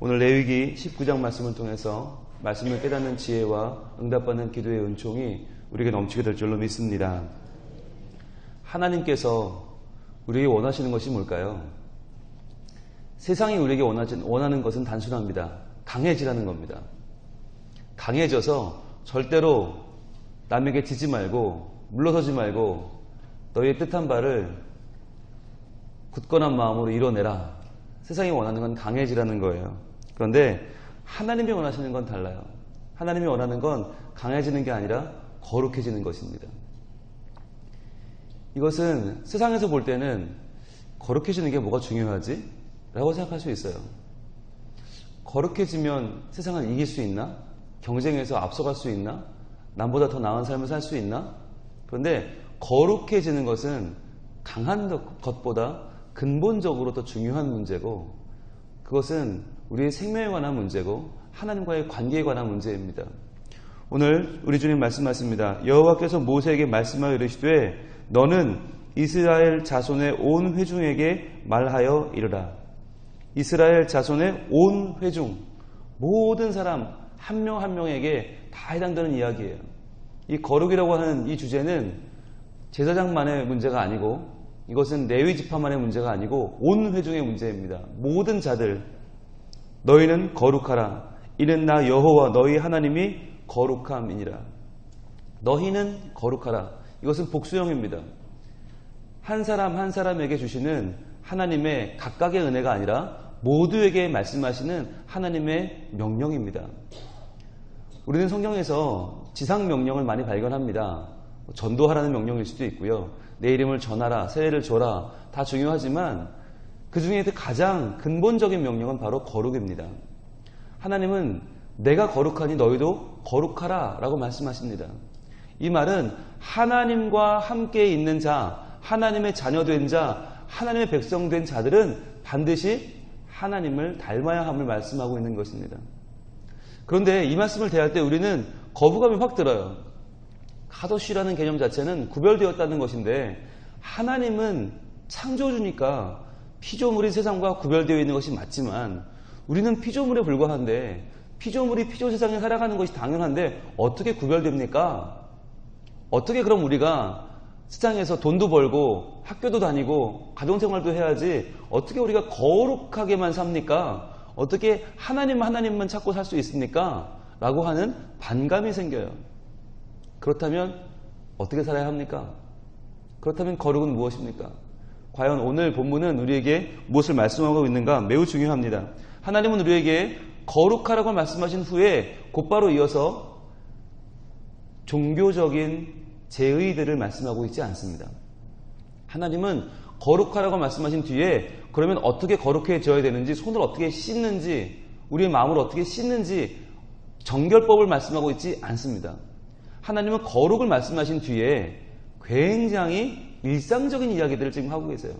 오늘 레위기 19장 말씀을 통해서 말씀을 깨닫는 지혜와 응답받는 기도의 은총이 우리에게 넘치게 될 줄로 믿습니다. 하나님께서 우리에게 원하시는 것이 뭘까요? 세상이 우리에게 원하는 것은 단순합니다. 강해지라는 겁니다. 강해져서 절대로 남에게 지지 말고 물러서지 말고 너희의 뜻한 바를 굳건한 마음으로 이뤄내라. 세상이 원하는 건 강해지라는 거예요. 그런데 하나님이 원하시는 건 달라요. 하나님이 원하는 건 강해지는 게 아니라 거룩해지는 것입니다. 이것은 세상에서 볼 때는 거룩해지는 게 뭐가 중요하지? 라고 생각할 수 있어요. 거룩해지면 세상을 이길 수 있나? 경쟁에서 앞서갈 수 있나? 남보다 더 나은 삶을 살 수 있나? 그런데 거룩해지는 것은 강한 것보다 근본적으로 더 중요한 문제고, 그것은 우리의 생명에 관한 문제고 하나님과의 관계에 관한 문제입니다. 오늘 우리 주님 말씀하십니다. 여호와께서 모세에게 말씀하여 이르시되 너는 이스라엘 자손의 온 회중에게 말하여 이르라. 이스라엘 자손의 온 회중, 모든 사람 한 명 한 명에게 다 해당되는 이야기예요. 이 거룩이라고 하는 이 주제는 제사장만의 문제가 아니고, 이것은 레위 지파만의 문제가 아니고 온 회중의 문제입니다. 모든 자들, 너희는 거룩하라. 이는 나 여호와 너희 하나님이 거룩함이니라. 너희는 거룩하라. 이것은 복수형입니다. 한 사람 한 사람에게 주시는 하나님의 각각의 은혜가 아니라 모두에게 말씀하시는 하나님의 명령입니다. 우리는 성경에서 지상 명령을 많이 발견합니다. 전도하라는 명령일 수도 있고요. 내 이름을 전하라, 세례를 줘라, 다 중요하지만 그 중에 가장 근본적인 명령은 바로 거룩입니다. 하나님은 내가 거룩하니 너희도 거룩하라 라고 말씀하십니다. 이 말은 하나님과 함께 있는 자, 하나님의 자녀된 자, 하나님의 백성된 자들은 반드시 하나님을 닮아야 함을 말씀하고 있는 것입니다. 그런데 이 말씀을 대할 때 우리는 거부감이 확 들어요. 카도시라는 개념 자체는 구별되었다는 것인데, 하나님은 창조주니까 피조물이 세상과 구별되어 있는 것이 맞지만 우리는 피조물에 불과한데, 피조물이 피조 세상에 살아가는 것이 당연한데 어떻게 구별됩니까? 어떻게 그럼 우리가 세상에서 돈도 벌고 학교도 다니고 가정생활도 해야지 어떻게 우리가 거룩하게만 삽니까? 어떻게 하나님만 찾고 살 수 있습니까? 라고 하는 반감이 생겨요. 그렇다면 어떻게 살아야 합니까? 그렇다면 거룩은 무엇입니까? 과연 오늘 본문은 우리에게 무엇을 말씀하고 있는가? 매우 중요합니다. 하나님은 우리에게 거룩하라고 말씀하신 후에 곧바로 이어서 종교적인 제의들을 말씀하고 있지 않습니다. 하나님은 거룩하라고 말씀하신 뒤에 그러면 어떻게 거룩해져야 되는지, 손을 어떻게 씻는지, 우리의 마음을 어떻게 씻는지 정결법을 말씀하고 있지 않습니다. 하나님은 거룩을 말씀하신 뒤에 굉장히 일상적인 이야기들을 지금 하고 계세요.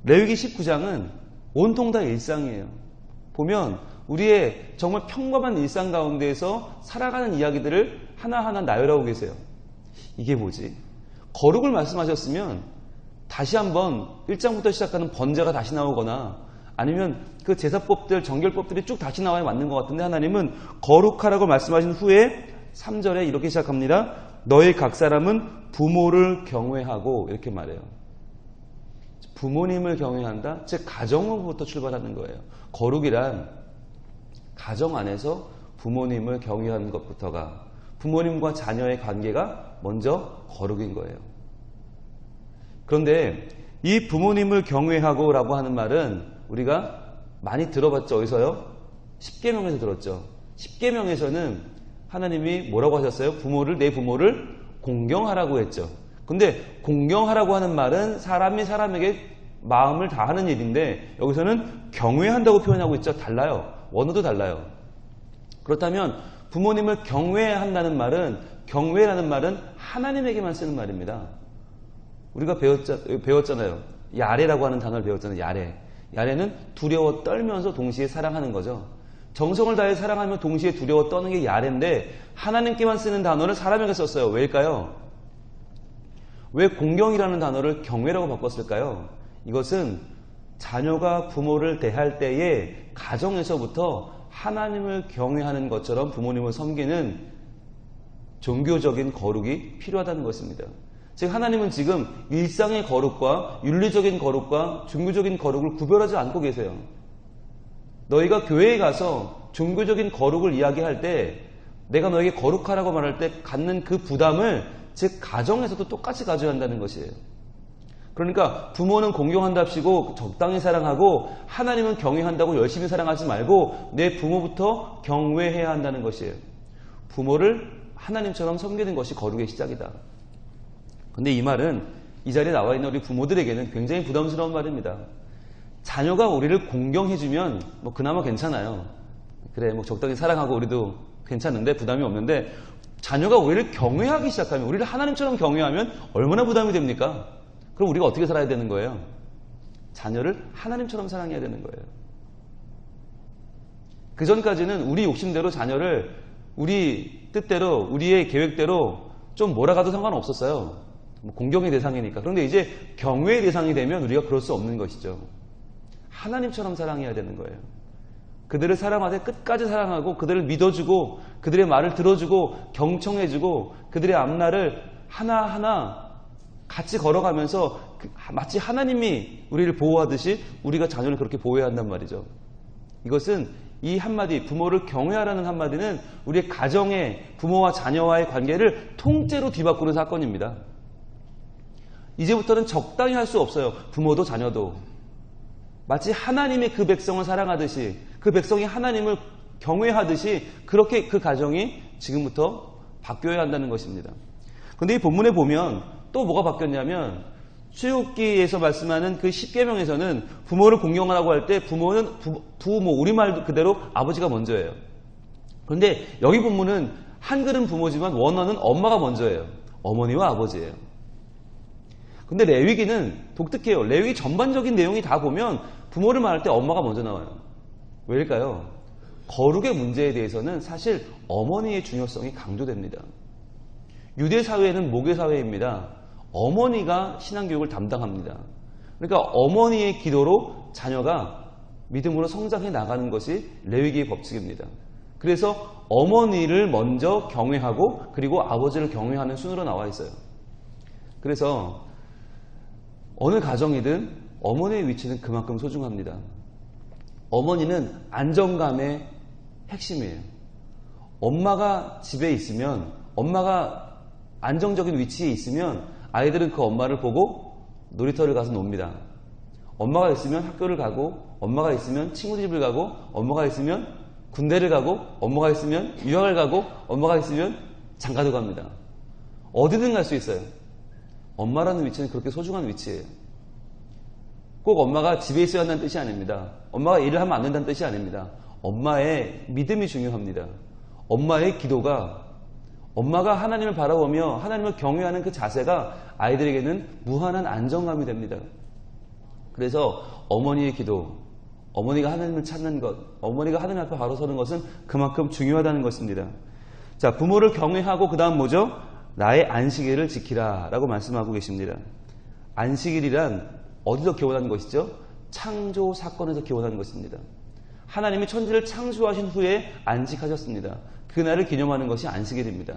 레위기 19장은 온통 다 일상이에요. 보면 우리의 정말 평범한 일상 가운데에서 살아가는 이야기들을 하나하나 나열하고 계세요. 이게 뭐지? 거룩을 말씀하셨으면 다시 한번 1장부터 시작하는 번제가 다시 나오거나 아니면 그 제사법들, 정결법들이 쭉 다시 나와야 맞는 것 같은데, 하나님은 거룩하라고 말씀하신 후에 3절에 이렇게 시작합니다. 너희 각 사람은 부모를 경외하고, 이렇게 말해요. 부모님을 경외한다? 즉 가정으로부터 출발하는 거예요. 거룩이란 가정 안에서 부모님을 경외하는 것부터가, 부모님과 자녀의 관계가 먼저 거룩인 거예요. 그런데 이 부모님을 경외하고 라고 하는 말은 우리가 많이 들어봤죠. 어디서요? 십계명에서 들었죠. 십계명에서는 하나님이 뭐라고 하셨어요? 내 부모를 공경하라고 했죠. 근데 공경하라고 하는 말은 사람이 사람에게 마음을 다하는 일인데, 여기서는 경외한다고 표현하고 있죠. 달라요. 원어도 달라요. 그렇다면 부모님을 경외한다는 말은, 경외라는 말은 하나님에게만 쓰는 말입니다. 우리가 배웠잖아요. 야레라고 하는 단어를 배웠잖아요. 야레. 야레는 두려워 떨면서 동시에 사랑하는 거죠. 정성을 다해 사랑하며 동시에 두려워 떠는 게 야레인데, 하나님께만 쓰는 단어를 사람에게 썼어요. 왜일까요? 왜 공경이라는 단어를 경외라고 바꿨을까요? 이것은 자녀가 부모를 대할 때에 가정에서부터 하나님을 경외하는 것처럼 부모님을 섬기는 종교적인 거룩이 필요하다는 것입니다. 즉 하나님은 지금 일상의 거룩과 윤리적인 거룩과 종교적인 거룩을 구별하지 않고 계세요. 너희가 교회에 가서 종교적인 거룩을 이야기할 때 내가 너에게 거룩하라고 말할 때 갖는 그 부담을 즉 가정에서도 똑같이 가져야 한다는 것이에요. 그러니까 부모는 공경한답시고 적당히 사랑하고 하나님은 경외한다고 열심히 사랑하지 말고 내 부모부터 경외해야 한다는 것이에요. 부모를 하나님처럼 섬기는 것이 거룩의 시작이다. 근데 이 말은 이 자리에 나와 있는 우리 부모들에게는 굉장히 부담스러운 말입니다. 자녀가 우리를 공경해주면 뭐 그나마 괜찮아요. 그래 뭐 적당히 사랑하고 우리도 괜찮은데 부담이 없는데 자녀가 우리를 경외하기 시작하면 우리를 하나님처럼 경외하면 얼마나 부담이 됩니까? 그럼 우리가 어떻게 살아야 되는 거예요? 자녀를 하나님처럼 사랑해야 되는 거예요. 그 전까지는 우리 욕심대로 자녀를 우리 뜻대로 우리의 계획대로 좀 몰아가도 상관없었어요. 뭐 공경의 대상이니까. 그런데 이제 경외의 대상이 되면 우리가 그럴 수 없는 것이죠. 하나님처럼 사랑해야 되는 거예요. 그들을 사랑하되 끝까지 사랑하고 그들을 믿어주고 그들의 말을 들어주고 경청해주고 그들의 앞날을 하나하나 같이 걸어가면서 마치 하나님이 우리를 보호하듯이 우리가 자녀를 그렇게 보호해야 한단 말이죠. 이것은 이 한마디 부모를 경외하라는 한마디는 우리의 가정의 부모와 자녀와의 관계를 통째로 뒤바꾸는 사건입니다. 이제부터는 적당히 할 수 없어요. 부모도 자녀도. 마치 하나님의 그 백성을 사랑하듯이 그 백성이 하나님을 경외하듯이 그렇게 그 가정이 지금부터 바뀌어야 한다는 것입니다. 그런데 이 본문에 보면 또 뭐가 바뀌었냐면 출애굽기에서 말씀하는 그 10계명에서는 부모를 공경하라고 할 때 부모는 부모 우리말 그대로 아버지가 먼저예요. 그런데 여기 본문은 한글은 부모지만 원어는 엄마가 먼저예요. 어머니와 아버지예요. 근데 레위기는 독특해요. 레위기 전반적인 내용이 다 보면 부모를 말할 때 엄마가 먼저 나와요. 왜일까요? 거룩의 문제에 대해서는 사실 어머니의 중요성이 강조됩니다. 유대 사회는 모계 사회입니다. 어머니가 신앙교육을 담당합니다. 그러니까 어머니의 기도로 자녀가 믿음으로 성장해 나가는 것이 레위기의 법칙입니다. 그래서 어머니를 먼저 경외하고 그리고 아버지를 경외하는 순으로 나와 있어요. 그래서 어느 가정이든 어머니의 위치는 그만큼 소중합니다. 어머니는 안정감의 핵심이에요. 엄마가 집에 있으면 엄마가 안정적인 위치에 있으면 아이들은 그 엄마를 보고 놀이터를 가서 놉니다. 엄마가 있으면 학교를 가고 엄마가 있으면 친구 집을 가고 엄마가 있으면 군대를 가고 엄마가 있으면 유학을 가고 엄마가 있으면 장가도 갑니다. 어디든 갈 수 있어요. 엄마라는 위치는 그렇게 소중한 위치예요. 꼭 엄마가 집에 있어야 한다는 뜻이 아닙니다. 엄마가 일을 하면 안 된다는 뜻이 아닙니다. 엄마의 믿음이 중요합니다. 엄마의 기도가 엄마가 하나님을 바라보며 하나님을 경외하는 그 자세가 아이들에게는 무한한 안정감이 됩니다. 그래서 어머니의 기도, 어머니가 하나님을 찾는 것, 어머니가 하나님 앞에 바로 서는 것은 그만큼 중요하다는 것입니다. 자, 부모를 경외하고 그 다음 뭐죠? 나의 안식일을 지키라 라고 말씀하고 계십니다. 안식일이란 어디서 기원한 것이죠? 창조 사건에서 기원한 것입니다. 하나님이 천지를 창조하신 후에 안식하셨습니다. 그날을 기념하는 것이 안식일입니다.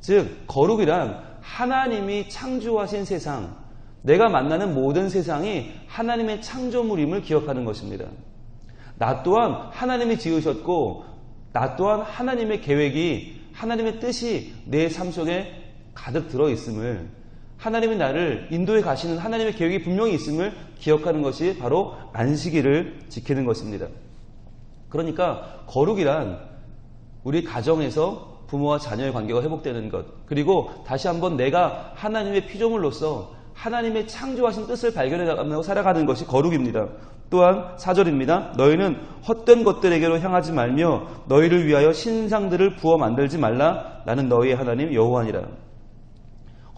즉 거룩이란 하나님이 창조하신 세상, 내가 만나는 모든 세상이 하나님의 창조물임을 기억하는 것입니다. 나 또한 하나님이 지으셨고 나 또한 하나님의 계획이 하나님의 뜻이 내 삶 속에 가득 들어있음을 하나님이 나를 인도해 가시는 하나님의 계획이 분명히 있음을 기억하는 것이 바로 안식일을 지키는 것입니다. 그러니까 거룩이란 우리 가정에서 부모와 자녀의 관계가 회복되는 것, 그리고 다시 한번 내가 하나님의 피조물로서 하나님의 창조하신 뜻을 발견해 나가며 살아가는 것이 거룩입니다. 또한 4절입니다. 너희는 헛된 것들에게로 향하지 말며 너희를 위하여 신상들을 부어 만들지 말라. 나는 너희의 하나님 여호와니라.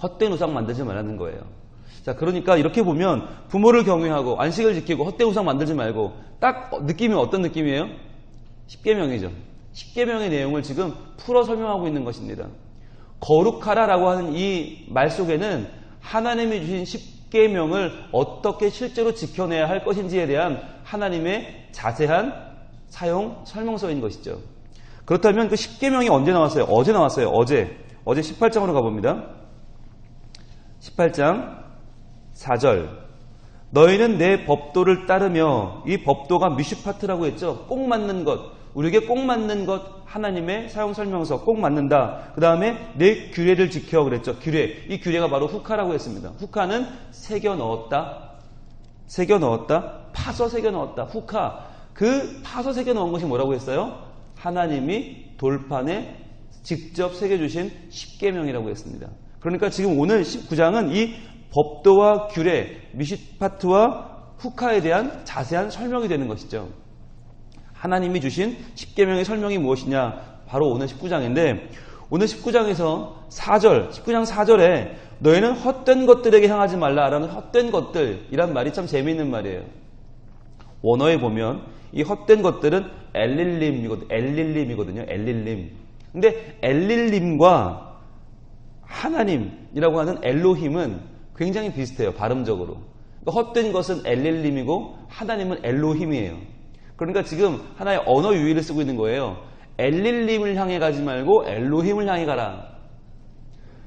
헛된 우상 만들지 말라는 거예요. 자, 그러니까 이렇게 보면 부모를 경외하고 안식을 지키고 헛된 우상 만들지 말고 딱 느낌이 어떤 느낌이에요? 10계명이죠. 10계명의 내용을 지금 풀어 설명하고 있는 것입니다. 거룩하라라고 하는 이 말 속에는 하나님이 주신 십계명을 어떻게 실제로 지켜내야 할 것인지에 대한 하나님의 자세한 사용 설명서인 것이죠. 그렇다면 그 십계명이 언제 나왔어요? 어제 나왔어요. 어제 18장으로 가봅니다. 18장 4절. 너희는 내 법도를 따르며, 이 법도가 미슈파트라고 했죠. 꼭 맞는 것, 우리에게 꼭 맞는 것, 하나님의 사용 설명서, 꼭 맞는다. 그 다음에 내 규례를 지켜 그랬죠. 규례, 이 규례가 바로 후카라고 했습니다. 후카는 새겨 넣었다, 파서 새겨 넣었다. 후카, 그 파서 새겨 넣은 것이 뭐라고 했어요? 하나님이 돌판에 직접 새겨주신 십계명이라고 했습니다. 그러니까 지금 오늘 19장은 이 법도와 규례, 미슈파트와 후카에 대한 자세한 설명이 되는 것이죠. 하나님이 주신 십계명의 설명이 무엇이냐? 바로 오늘 19장인데, 오늘 19장에서 19장 4절에 너희는 헛된 것들에게 향하지 말라라는 헛된 것들이란 말이 참 재미있는 말이에요. 원어에 보면 이 헛된 것들은 엘릴림이거든요. 엘릴림. 근데 엘릴림과 하나님이라고 하는 엘로힘은 굉장히 비슷해요. 발음적으로. 그러니까 헛된 것은 엘릴림이고 하나님은 엘로힘이에요. 그러니까 지금 하나의 언어 유희를 쓰고 있는 거예요. 엘릴림을 향해 가지 말고 엘로힘을 향해 가라.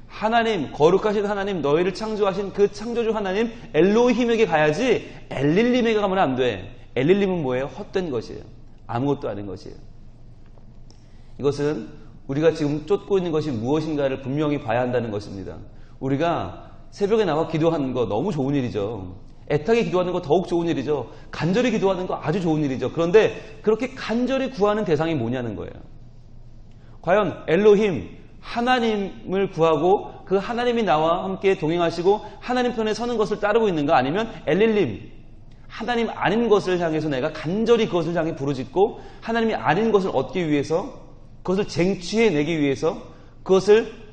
하나님, 거룩하신 하나님, 너희를 창조하신 그 창조주 하나님 엘로힘에게 가야지 엘릴림에게 가면 안 돼. 엘릴림은 뭐예요? 헛된 것이에요. 아무것도 아닌 것이에요. 이것은 우리가 지금 쫓고 있는 것이 무엇인가를 분명히 봐야 한다는 것입니다. 우리가 새벽에 나와 기도하는 거 너무 좋은 일이죠. 애타게 기도하는 거 더욱 좋은 일이죠. 간절히 기도하는 거 아주 좋은 일이죠. 그런데 그렇게 간절히 구하는 대상이 뭐냐는 거예요. 과연 엘로힘, 하나님을 구하고 그 하나님이 나와 함께 동행하시고 하나님 편에 서는 것을 따르고 있는가? 아니면 엘릴림, 하나님 아닌 것을 향해서 내가 간절히 그것을 향해 부르짖고 하나님이 아닌 것을 얻기 위해서, 그것을 쟁취해내기 위해서, 그것을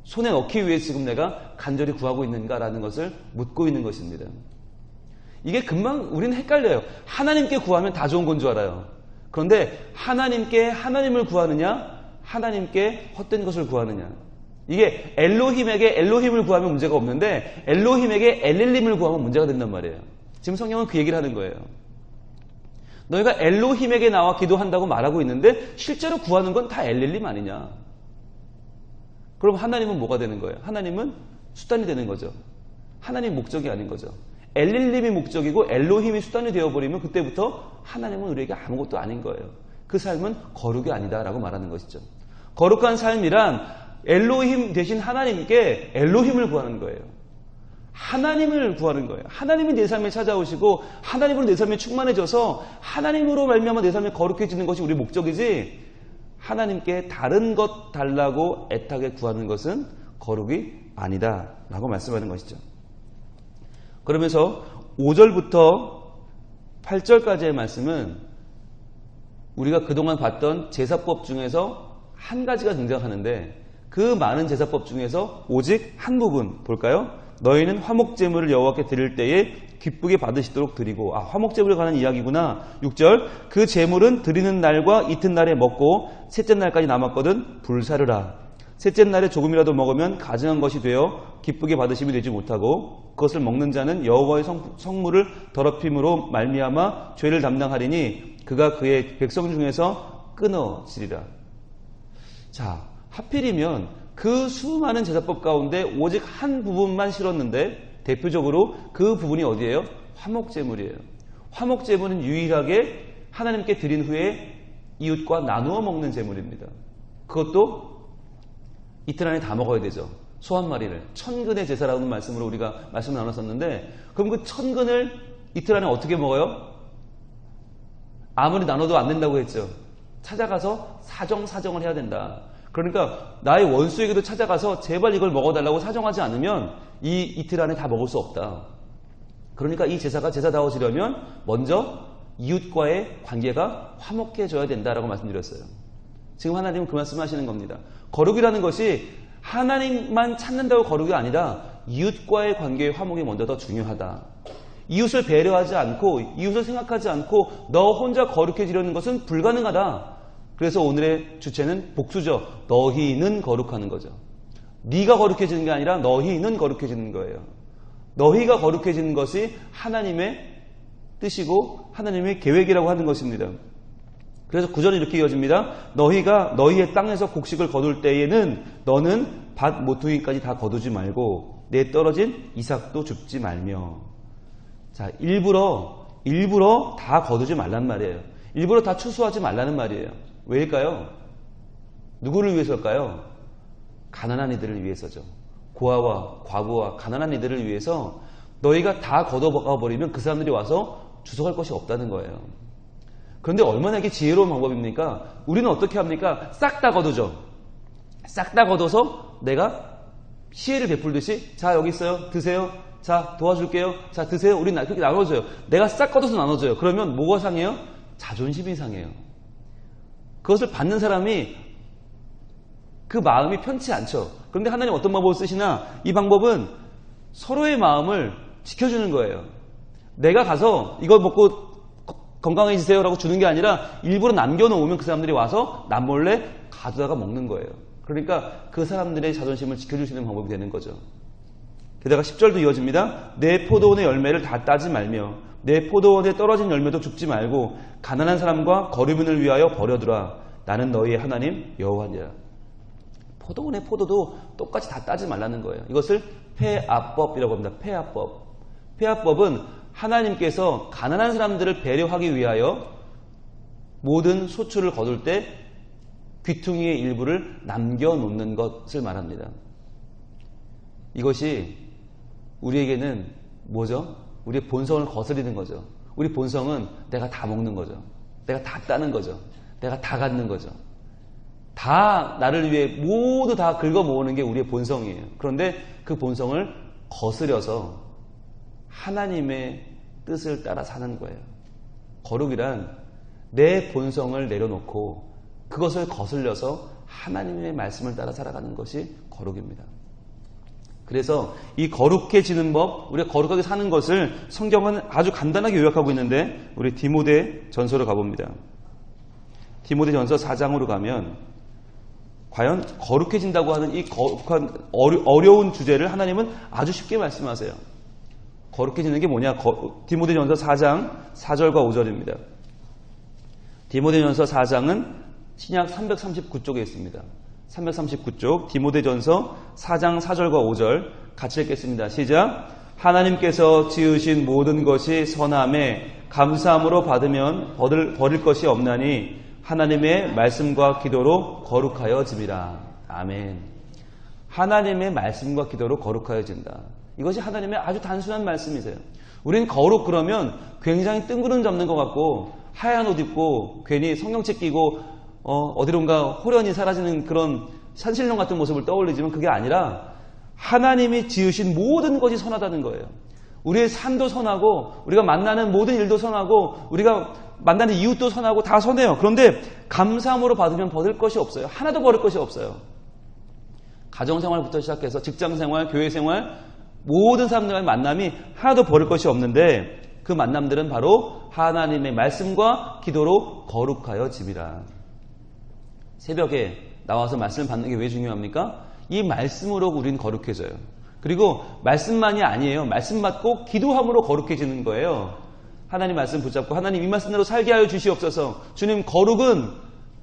손에 넣기 위해 지금 내가 간절히 구하고 있는가라는 것을 묻고 있는 것입니다. 이게 금방 우리는 헷갈려요. 하나님께 구하면 다 좋은 건 줄 알아요. 그런데 하나님께 하나님을 구하느냐, 하나님께 헛된 것을 구하느냐. 이게 엘로힘에게 엘로힘을 구하면 문제가 없는데 엘로힘에게 엘릴림을 구하면 문제가 된단 말이에요. 지금 성경은 그 얘기를 하는 거예요. 너희가 엘로힘에게 나와 기도한다고 말하고 있는데 실제로 구하는 건 다 엘릴림 아니냐. 그럼 하나님은 뭐가 되는 거예요? 하나님은 수단이 되는 거죠. 하나님 목적이 아닌 거죠. 엘릴림이 목적이고 엘로힘이 수단이 되어버리면 그때부터 하나님은 우리에게 아무것도 아닌 거예요. 그 삶은 거룩이 아니다라고 말하는 것이죠. 거룩한 삶이란 엘로힘 대신 하나님께 엘로힘을 구하는 거예요. 하나님을 구하는 거예요. 하나님이 내 삶에 찾아오시고 하나님으로 내 삶에 충만해져서 하나님으로 말미암아 내 삶이 거룩해지는 것이 우리 목적이지, 하나님께 다른 것 달라고 애타게 구하는 것은 거룩이 아니다라고 말씀하는 것이죠. 그러면서 5절부터 8절까지의 말씀은 우리가 그동안 봤던 제사법 중에서 한 가지가 등장하는데, 그 많은 제사법 중에서 오직 한 부분 볼까요? 너희는 화목제물을 여호와께 드릴 때에 기쁘게 받으시도록 드리고, 화목제물에 관한 이야기구나. 6절, 그 제물은 드리는 날과 이튿날에 먹고 셋째 날까지 남았거든 불사르라. 셋째 날에 조금이라도 먹으면 가증한 것이 되어 기쁘게 받으심이 되지 못하고 그것을 먹는 자는 여호와의 성물을 더럽힘으로 말미암아 죄를 담당하리니 그가 그의 백성 중에서 끊어지리라. 자, 하필이면 그 수많은 제사법 가운데 오직 한 부분만 실었는데 대표적으로 그 부분이 어디예요? 화목제물이에요. 화목제물은 유일하게 하나님께 드린 후에 이웃과 나누어 먹는 제물입니다. 그것도 이틀 안에 다 먹어야 되죠. 소 한 마리를. 천근의 제사라는 말씀으로 우리가 말씀을 나눴었는데, 그럼 그 천근을 이틀 안에 어떻게 먹어요? 아무리 나눠도 안 된다고 했죠. 찾아가서 사정을 해야 된다. 그러니까 나의 원수에게도 찾아가서 제발 이걸 먹어달라고 사정하지 않으면 이 이틀 안에 다 먹을 수 없다. 그러니까 이 제사가 제사다워지려면 먼저 이웃과의 관계가 화목해져야 된다라고 말씀드렸어요. 지금 하나님은 그 말씀을 하시는 겁니다. 거룩이라는 것이 하나님만 찾는다고 거룩이 아니라 이웃과의 관계의 화목이 먼저 더 중요하다. 이웃을 배려하지 않고 이웃을 생각하지 않고 너 혼자 거룩해지려는 것은 불가능하다. 그래서 오늘의 주체는 복수죠. 너희는 거룩하는 거죠. 네가 거룩해지는 게 아니라 너희는 거룩해지는 거예요. 너희가 거룩해지는 것이 하나님의 뜻이고 하나님의 계획이라고 하는 것입니다. 그래서 9절이 이렇게 이어집니다. 너희가 너희의 땅에서 곡식을 거둘 때에는 너는 밭 모퉁이까지 다 거두지 말고 내 떨어진 이삭도 줍지 말며. 자, 일부러 다 거두지 말란 말이에요. 일부러 다 추수하지 말라는 말이에요. 왜일까요? 누구를 위해서일까요? 가난한 이들을 위해서죠. 고아와 과부와 가난한 이들을 위해서 너희가 다 걷어가 버리면 그 사람들이 와서 주워갈 것이 없다는 거예요. 그런데 얼마나 이게 지혜로운 방법입니까? 우리는 어떻게 합니까? 싹 다 거두죠. 싹 다 거둬서 내가 시혜를 베풀듯이 자 여기 있어요. 드세요. 자 도와줄게요. 자 드세요. 우리 그렇게 나눠줘요. 내가 싹 걷어서 나눠줘요. 그러면 뭐가 상해요? 자존심이 상해요. 그것을 받는 사람이 그 마음이 편치 않죠. 그런데 하나님 어떤 방법을 쓰시나? 이 방법은 서로의 마음을 지켜주는 거예요. 내가 가서 이거 먹고 건강해지세요 라고 주는 게 아니라 일부러 남겨놓으면 그 사람들이 와서 남몰래 가져다가 먹는 거예요. 그러니까 그 사람들의 자존심을 지켜줄 수 있는 방법이 되는 거죠. 게다가 10절도 이어집니다. 내 포도원의 열매를 다 따지 말며 내 포도원에 떨어진 열매도 줍지 말고 가난한 사람과 거류민을 위하여 버려두라. 나는 너희의 하나님 여호와니라. 포도원의 포도도 똑같이 다 따지 말라는 거예요. 이것을 폐압법이라고 합니다. 폐압법. 폐압법은 하나님께서 가난한 사람들을 배려하기 위하여 모든 소출을 거둘 때 귀퉁이의 일부를 남겨놓는 것을 말합니다. 이것이 우리에게는 뭐죠? 우리의 본성을 거스리는 거죠. 우리 본성은 내가 다 먹는 거죠. 내가 다 따는 거죠. 내가 다 갖는 거죠. 다 나를 위해 모두 다 긁어 모으는 게 우리의 본성이에요. 그런데 그 본성을 거스려서 하나님의 뜻을 따라 사는 거예요. 거룩이란 내 본성을 내려놓고 그것을 거슬려서 하나님의 말씀을 따라 살아가는 것이 거룩입니다. 그래서 이 거룩해지는 법, 우리가 거룩하게 사는 것을 성경은 아주 간단하게 요약하고 있는데 우리 디모데 전서로 가봅니다. 디모데 전서 4장으로 가면 과연 거룩해진다고 하는 이 거룩한 어려운 주제를 하나님은 아주 쉽게 말씀하세요. 거룩해지는 게 뭐냐? 디모데전서 4장 4절과 5절입니다. 디모데전서 4장은 신약 339쪽에 있습니다. 339쪽 디모데전서 4장 4절과 5절 같이 읽겠습니다. 시작. 하나님께서 지으신 모든 것이 선함에 감사함으로 받으면 버릴 것이 없나니 하나님의 말씀과 기도로 거룩하여짐이라. 아멘. 하나님의 말씀과 기도로 거룩하여진다. 이것이 하나님의 아주 단순한 말씀이세요. 우리는 거룩 그러면 굉장히 뜬구름 잡는 것 같고 하얀 옷 입고 괜히 성경책 끼고 어디론가 호련히 사라지는 그런 산신령 같은 모습을 떠올리지만 그게 아니라 하나님이 지으신 모든 것이 선하다는 거예요. 우리의 삶도 선하고 우리가 만나는 모든 일도 선하고 우리가 만나는 이웃도 선하고 다 선해요. 그런데 감사함으로 받으면 버릴 것이 없어요. 하나도 버릴 것이 없어요. 가정생활부터 시작해서 직장생활, 교회생활 모든 사람들과의 만남이 하나도 버릴 것이 없는데 그 만남들은 바로 하나님의 말씀과 기도로 거룩하여짐이라. 새벽에 나와서 말씀을 받는 게 왜 중요합니까? 이 말씀으로 우리는 거룩해져요. 그리고 말씀만이 아니에요. 말씀 받고 기도함으로 거룩해지는 거예요. 하나님 말씀 붙잡고 하나님 이 말씀대로 살게 하여 주시옵소서. 주님 거룩은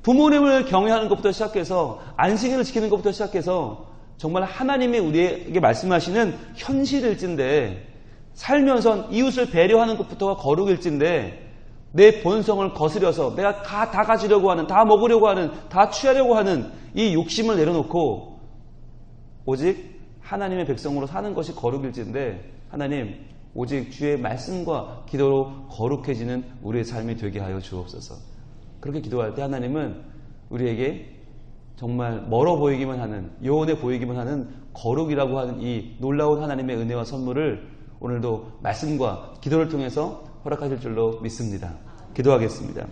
부모님을 경외하는 것부터 시작해서 안식일을 지키는 것부터 시작해서 정말 하나님이 우리에게 말씀하시는 현실일진데 살면서 이웃을 배려하는 것부터가 거룩일진데 내 본성을 거스려서 내가 다 가지려고 하는, 다 먹으려고 하는, 다 취하려고 하는 이 욕심을 내려놓고 오직 하나님의 백성으로 사는 것이 거룩일진데 하나님 오직 주의 말씀과 기도로 거룩해지는 우리의 삶이 되게 하여 주옵소서. 그렇게 기도할 때 하나님은 우리에게 정말 멀어 보이기만 하는, 요원해 보이기만 하는 거룩이라고 하는 이 놀라운 하나님의 은혜와 선물을 오늘도 말씀과 기도를 통해서 허락하실 줄로 믿습니다. 기도하겠습니다.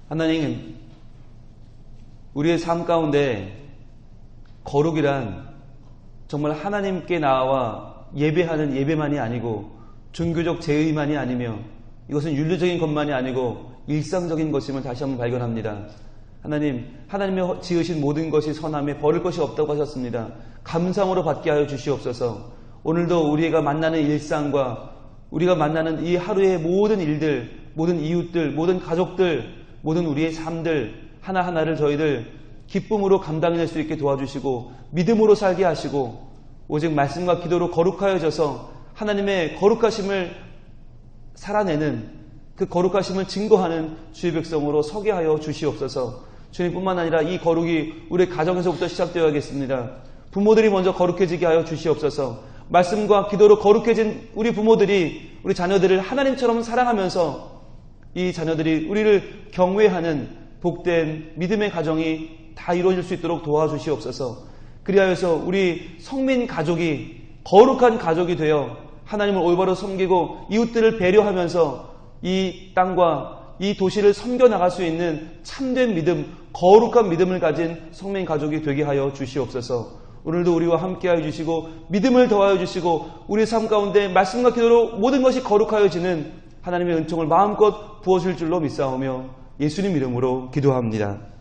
하나님, 우리의 삶 가운데 거룩이란 정말 하나님께 나와 예배하는 예배만이 아니고 종교적 제의만이 아니며 이것은 윤리적인 것만이 아니고 일상적인 것임을 다시 한번 발견합니다. 하나님, 하나님의 지으신 모든 것이 선함에 버릴 것이 없다고 하셨습니다. 감사함으로 받게 하여 주시옵소서. 오늘도 우리가 만나는 일상과 우리가 만나는 이 하루의 모든 일들, 모든 이웃들, 모든 가족들, 모든 우리의 삶들 하나하나를 저희들 기쁨으로 감당해낼 수 있게 도와주시고 믿음으로 살게 하시고 오직 말씀과 기도로 거룩하여져서 하나님의 거룩하심을 살아내는 그 거룩하심을 증거하는 주의 백성으로 서게 하여 주시옵소서. 주님뿐만 아니라 이 거룩이 우리 가정에서부터 시작되어야겠습니다. 부모들이 먼저 거룩해지게 하여 주시옵소서. 말씀과 기도로 거룩해진 우리 부모들이 우리 자녀들을 하나님처럼 사랑하면서 이 자녀들이 우리를 경외하는 복된 믿음의 가정이 다 이루어질 수 있도록 도와주시옵소서. 그리하여서 우리 성민 가족이 거룩한 가족이 되어 하나님을 올바로 섬기고 이웃들을 배려하면서 이 땅과 이 도시를 섬겨나갈 수 있는 참된 믿음, 거룩한 믿음을 가진 성민 가족이 되게 하여 주시옵소서. 오늘도 우리와 함께하여 주시고 믿음을 더하여 주시고 우리 삶 가운데 말씀과 기도로 모든 것이 거룩하여지는 하나님의 은총을 마음껏 부어줄 줄로 믿사오며 예수님 이름으로 기도합니다.